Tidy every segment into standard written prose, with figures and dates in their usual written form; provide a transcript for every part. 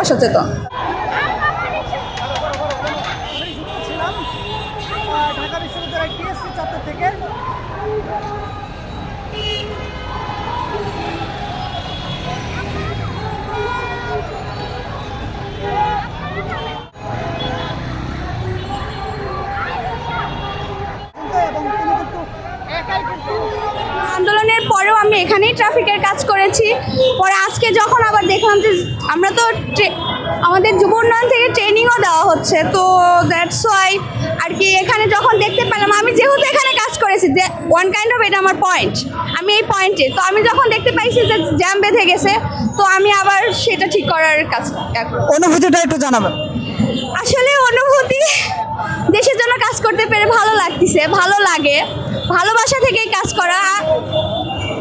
সচেতন। ঢাকা বিশ্ববিদ্যালয় টিএসসি চত্বর থেকে এবং তিনি কিন্তু একাই কিন্তু আন্দোলনের পরেও আমি এখানেই ট্রাফিকের কাজ করেছি। পরে আজকে যখন আবার দেখলাম যে আমরা তো আমাদের যুব উন্নয়ন থেকে ট্রেনিংও দেওয়া হচ্ছে, তো দ্যাটস ওয়াই আর কি এখানে যখন দেখতে পেলাম, আমি যেহেতু এখানে কাজ করেছি যে ওয়ান কাইন্ড অফ এটা আমার পয়েন্ট, আমি এই পয়েন্টে তো আমি যখন দেখতে পাইছি যে জ্যাম বেঁধে গেছে, তো আমি আবার সেটা ঠিক করার কাজ। অনুভূতিটা একটু জানাবেন। আসলে অনুভূতি, দেশের জন্য কাজ করতে পেরে ভালো লাগতেছে, ভালো লাগে, ভালোবাসা থেকেই কাজ করা,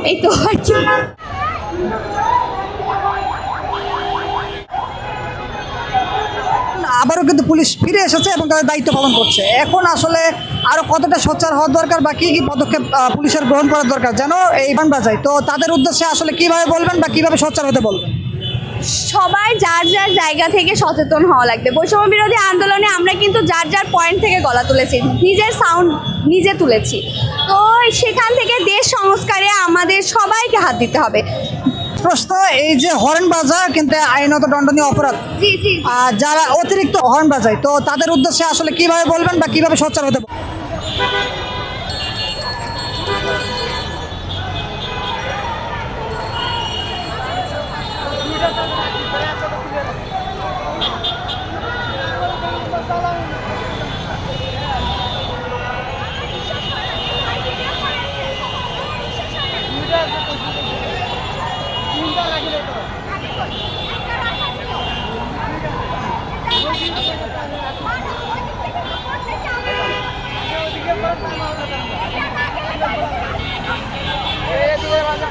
এই তো আর কি। আবারও কিন্তু পুলিশ ফিরে এসেছে এবং তাদের দায়িত্ব পালন করছে। এখন আসলে আরো কতটা সোচ্চার হওয়ার দরকার বা কি কি পদক্ষেপ পুলিশের গ্রহণ করার দরকার যেন এই বান বাজায়, তো তাদের উদ্দেশ্যে আসলে কিভাবে বলবেন বা কিভাবে সোচ্চার হতে বলবেন? সবাই যার যার জায়গা থেকে সচেতন হওয়া লাগবে। বৈষম্য বিরোধী আন্দোলনে আমরা কিন্তু যার যার পয়েন্ট থেকে গলা তুলেছি, নিজের সাউন্ড নিজে তুলেছি, তো সেখান থেকে দেশ সংস্কারে আমাদের সবাইকে হাত দিতে হবে। প্রশ্ন, এই যে হর্ন বাজা কিন্তু আইনত দণ্ডনীয় অপরাধ, জি জি। যারা অতিরিক্ত হর্ন বাজায় তো তাদের উদ্দেশ্যে আসলে কিভাবে বলবেন বা কিভাবে সোচ্চার হতে বলবেন?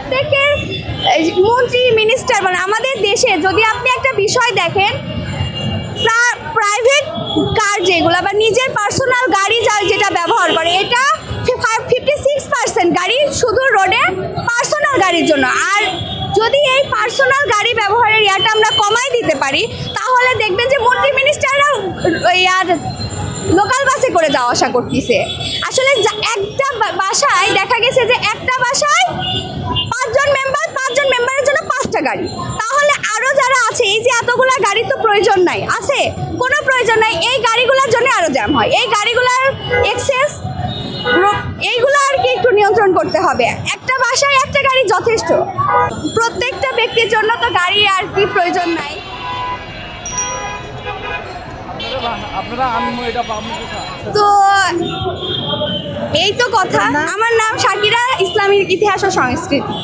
প্রত্যেকের মন্ত্রী মিনিস্টার মানে আমাদের দেশে যদি আপনি একটা বিষয় দেখেন, প্রাইভেট কার যেগুলো বা নিজের পার্সোনাল গাড়ি যেটা ব্যবহার করে, এটা 56% গাড়ি শুধু রোডে পার্সোনাল গাড়ির জন্য। আর যদি এই পার্সোনাল গাড়ি ব্যবহারের ইয়াটা আমরা কমাই দিতে পারি, তাহলে দেখবেন যে মন্ত্রী মিনিস্টাররা আর লোকাল বাসে করে যাওয়া আসা করতেছে। আসলে একটা বাসায় দেখা গেছে যে একটা বাসায় 5জন মেম্বারের জন্য 5টা গাড়ি, তাহলে আরও যারা আছে, এই যে এতগুলা গাড়ি তো প্রয়োজন নাই, আছে কোনো প্রয়োজন নাই, এই গাড়িগুলোর জন্য আরও জ্যাম হয়। এই গাড়িগুলোর এক্সেস এইগুলো আর কি একটু নিয়ন্ত্রণ করতে হবে। একটা বাসায় একটা গাড়ি যথেষ্ট, প্রত্যেকটা ব্যক্তির জন্য তো গাড়ি আর কি প্রয়োজন নাই। তো এই তো কথা। আমার নাম শাকিরা, ইসলামী ইতিহাস ও সংস্কৃতি।